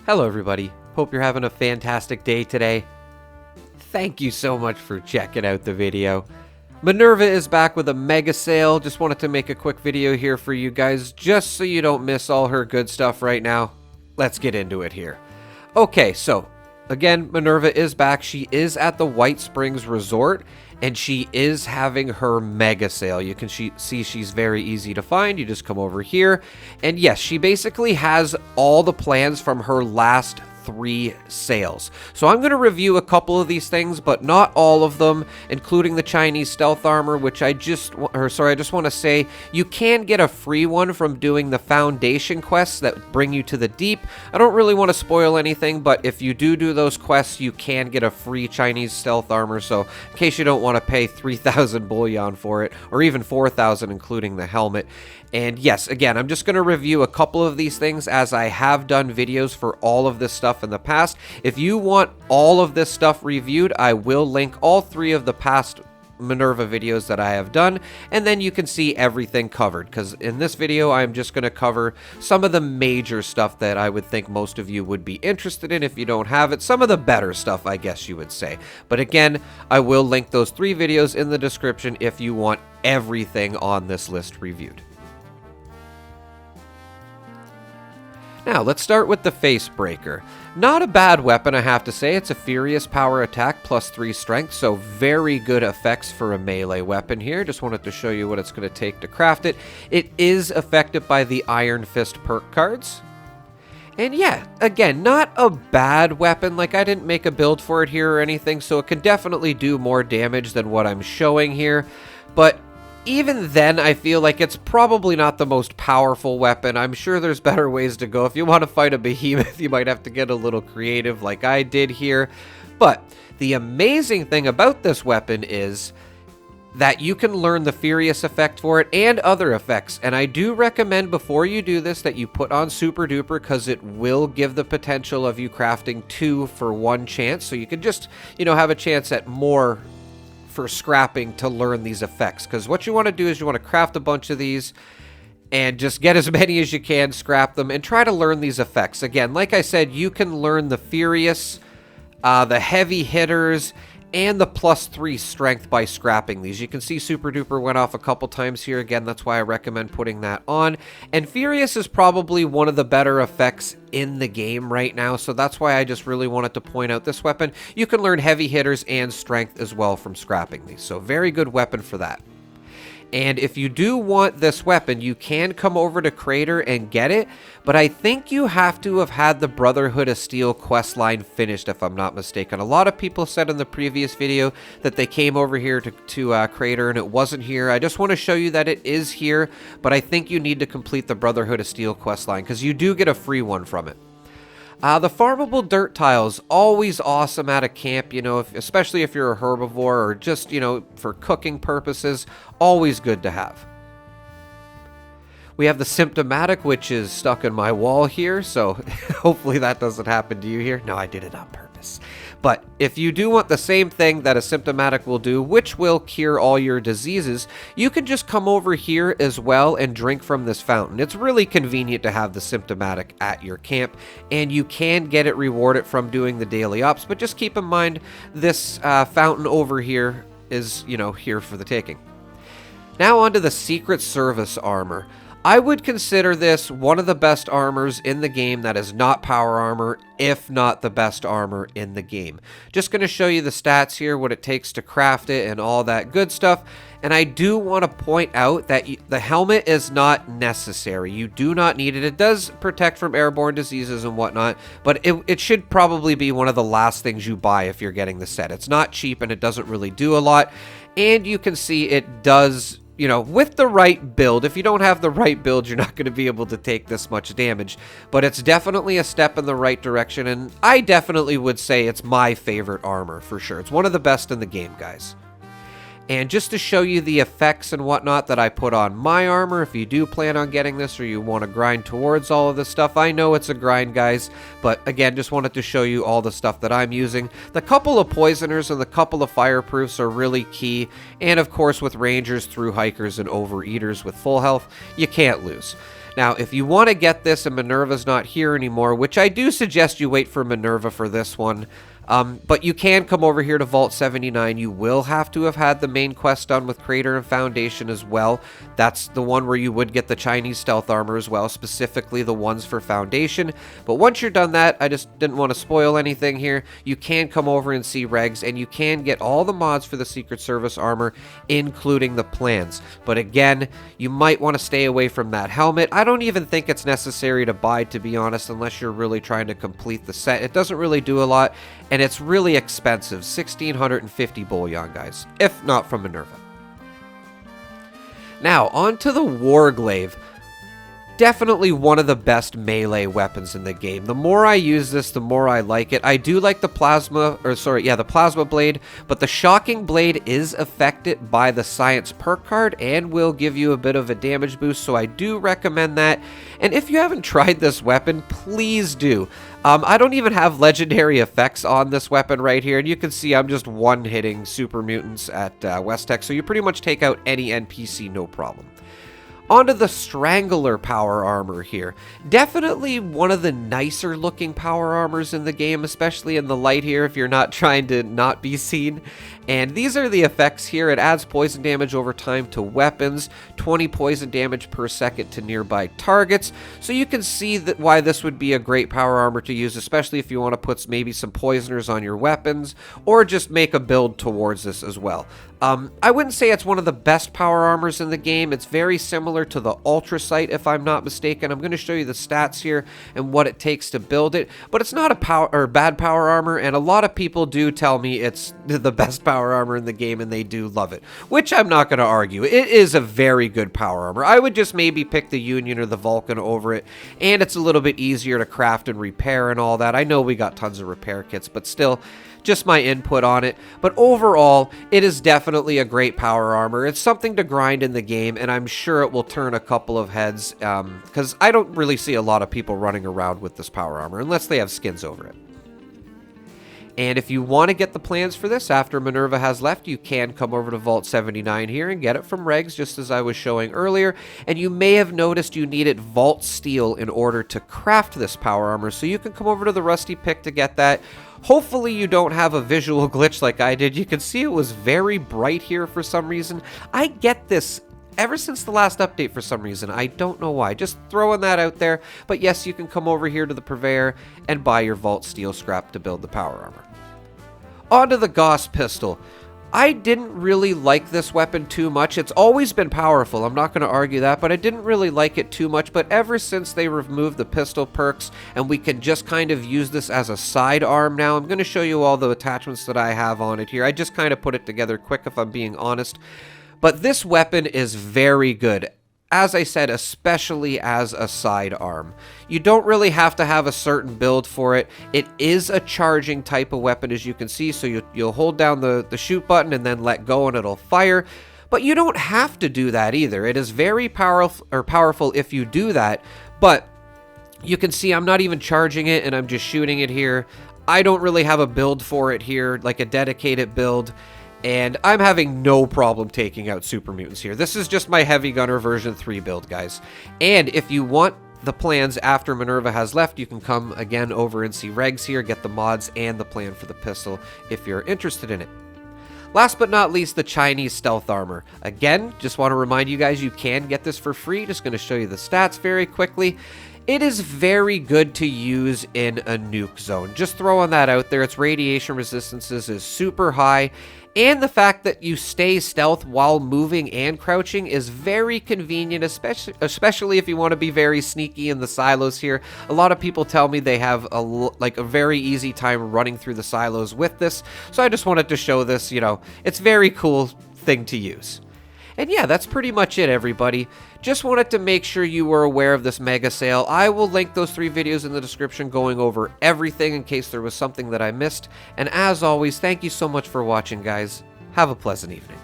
Hello everybody, hope you're having a fantastic day today. Thank you so much for checking out the video. Minerva is back with a mega sale. Just wanted to make a quick video here for you guys just so you don't miss all her good stuff right now. Let's get into it here. Okay, so again, Minerva is back. She is at the White Springs Resort and she is having her mega sale. You can see she's very easy to find. You just come over here and yes, she basically has all the plans from her last 3 sales. So I'm going to review a couple of these things, but not all of them, including the Chinese stealth armor, which I just want to say you can get a free one from doing the foundation quests that bring you to the deep. I don't really want to spoil anything, but if you do those quests, you can get a free Chinese stealth armor. So in case you don't want to pay 3,000 bullion for it, or even 4,000 including the helmet. And yes, again, I'm just going to review a couple of these things as I have done videos for all of this stuff in the past. If you want all of this stuff reviewed, I will link all 3 of the past Minerva videos that I have done, and then you can see everything covered, because in this video I'm just going to cover some of the major stuff that I would think most of you would be interested in if you don't have it. Some of the better stuff, I guess you would say. But again, I will link those 3 videos in the description if you want everything on this list reviewed. Now, let's start with the Face Breaker. Not a bad weapon, I have to say. It's a Furious Power Attack plus 3 Strength, so very good effects for a melee weapon here. Just wanted to show you what it's going to take to craft it. It is affected by the Iron Fist perk cards. And yeah, again, not a bad weapon. Like, I didn't make a build for it here or anything, so it can definitely do more damage than what I'm showing here. But even then, I feel like it's probably not the most powerful weapon. I'm sure there's better ways to go. If you want to fight a behemoth, you might have to get a little creative like I did here. But the amazing thing about this weapon is that you can learn the Furious effect for it and other effects. And I do recommend before you do this that you put on Super Duper, because it will give the potential of you crafting 2 for 1 chance. So you can just, have a chance at more for scrapping to learn these effects, because what you want to do is you want to craft a bunch of these and just get as many as you can, scrap them, and try to learn these effects. Again, like I said, you can learn the Furious, the heavy hitters, and the plus 3 strength by scrapping these. You can see Super Duper went off a couple times here. Again, that's why I recommend putting that on. And Furious is probably one of the better effects in the game right now, so that's why I just really wanted to point out this weapon. You can learn heavy hitters and strength as well from scrapping these, so very good weapon for that. And if you do want this weapon, you can come over to Crater and get it, but I think you have to have had the Brotherhood of Steel questline finished, if I'm not mistaken. A lot of people said in the previous video that they came over here to Crater and it wasn't here. I just want to show you that it is here, but I think you need to complete the Brotherhood of Steel questline, because you do get a free one from it. The farmable dirt tiles, always awesome at a camp, especially if you're a herbivore or just, for cooking purposes, always good to have. We have the symptomatic, which is stuck in my wall here, so hopefully that doesn't happen to you here. No, I did it on purpose. But if you do want the same thing that a symptomatic will do, which will cure all your diseases, you can just come over here as well and drink from this fountain. It's really convenient to have the symptomatic at your camp, and you can get it rewarded from doing the daily ops, but just keep in mind this fountain over here is, here for the taking. Now onto the Secret Service armor. I would consider this one of the best armors in the game that is not power armor, if not the best armor in the game. Just going to show you the stats here, what it takes to craft it and all that good stuff. And I do want to point out that the helmet is not necessary. You do not need it. It does protect from airborne diseases and whatnot, but it should probably be one of the last things you buy if you're getting the set. It's not cheap and it doesn't really do a lot. And you can see it does, with the right build. If you don't have the right build, you're not going to be able to take this much damage. But it's definitely a step in the right direction, and I definitely would say it's my favorite armor for sure. It's one of the best in the game, guys. And just to show you the effects and whatnot that I put on my armor, if you do plan on getting this or you want to grind towards all of this stuff, I know it's a grind, guys, but again, just wanted to show you all the stuff that I'm using. The couple of poisoners and the couple of fireproofs are really key, and of course with rangers, through hikers, and overeaters with full health, you can't lose. Now, if you want to get this and Minerva's not here anymore, which I do suggest you wait for Minerva for this one, but you can come over here to Vault 79. You will have to have had the main quest done with Crater and Foundation as well. That's the one where you would get the Chinese stealth armor as well, specifically the ones for Foundation. But once you're done that, I just didn't want to spoil anything here, you can come over and see Regs, and you can get all the mods for the Secret Service armor, including the plans. But again, you might want to stay away from that helmet. I don't even think it's necessary to buy, to be honest, unless you're really trying to complete the set. It doesn't really do a lot, and it's really expensive, 1,650 bullion, guys, if not from Minerva. Now, on to the Warglaive. Definitely one of the best melee weapons in the game. The more I use this, the more I like it. I do like the the plasma blade, but the shocking blade is affected by the science perk card and will give you a bit of a damage boost, so I do recommend that. And if you haven't tried this weapon, please do. I don't even have legendary effects on this weapon right here, and you can see I'm just one-hitting super mutants at West-Tech, so you pretty much take out any NPC no problem. Onto the Strangler power armor here. Definitely one of the nicer looking power armors in the game, especially in the light here if you're not trying to not be seen. And these are the effects here. It adds poison damage over time to weapons, 20 poison damage per second to nearby targets. So you can see that why this would be a great power armor to use, especially if you want to put maybe some poisoners on your weapons, or just make a build towards this as well. I wouldn't say it's one of the best power armors in the game. It's very similar to the Ultra Sight, if I'm not mistaken. I'm going to show you the stats here and what it takes to build it, but it's not a bad power armor, and a lot of people do tell me it's the best power armor in the game, and they do love it, which I'm not going to argue. It is a very good power armor. I would just maybe pick the Union or the Vulcan over it, and it's a little bit easier to craft and repair and all that. I know we got tons of repair kits, but still, just my input on it. But overall, it is definitely a great power armor. It's something to grind in the game, and I'm sure it will turn a couple of heads, because I don't really see a lot of people running around with this power armor, unless they have skins over it. And if you want to get the plans for this after Minerva has left, you can come over to Vault 79 here and get it from Regs, just as I was showing earlier. And you may have noticed you needed Vault Steel in order to craft this power armor, so you can come over to the Rusty Pick to get that. Hopefully you don't have a visual glitch like I did. You can see it was very bright here for some reason. I get this ever since the last update for some reason. I don't know why. Just throwing that out there. But yes, you can come over here to the Purveyor and buy your Vault Steel scrap to build the power armor. Onto the Gauss pistol. I didn't really like this weapon too much. It's always been powerful, I'm not going to argue that, but I didn't really like it too much. But ever since they removed the pistol perks and we can just kind of use this as a sidearm now, I'm going to show you all the attachments that I have on it here. I just kind of put it together quick, if I'm being honest. But this weapon is very good. As I said, especially as a sidearm. You don't really have to have a certain build for it. It is a charging type of weapon, as you can see, so you'll hold down the shoot button and then let go and it'll fire. But you don't have to do that either. It is very powerful if you do that, but you can see I'm not even charging it and I'm just shooting it here. I don't really have a build for it here, like a dedicated build. And I'm having no problem taking out super mutants here. This is just my Heavy Gunner version 3 build, guys. And if you want the plans after Minerva has left, you can come again over and see Regs here, get the mods and the plan for the pistol if you're interested in it. Last but not least, the Chinese stealth armor. Again, just want to remind you guys, you can get this for free. Just going to show you the stats very quickly. It is very good to use in a nuke zone. Just throwing that out there. Its radiation resistances is super high. And the fact that you stay stealth while moving and crouching is very convenient, especially if you want to be very sneaky in the silos here. A lot of people tell me they have a very easy time running through the silos with this. So I just wanted to show this, it's a very cool thing to use. And yeah, that's pretty much it, everybody. Just wanted to make sure you were aware of this mega sale. I will link those 3 videos in the description going over everything in case there was something that I missed. And as always, thank you so much for watching, guys. Have a pleasant evening.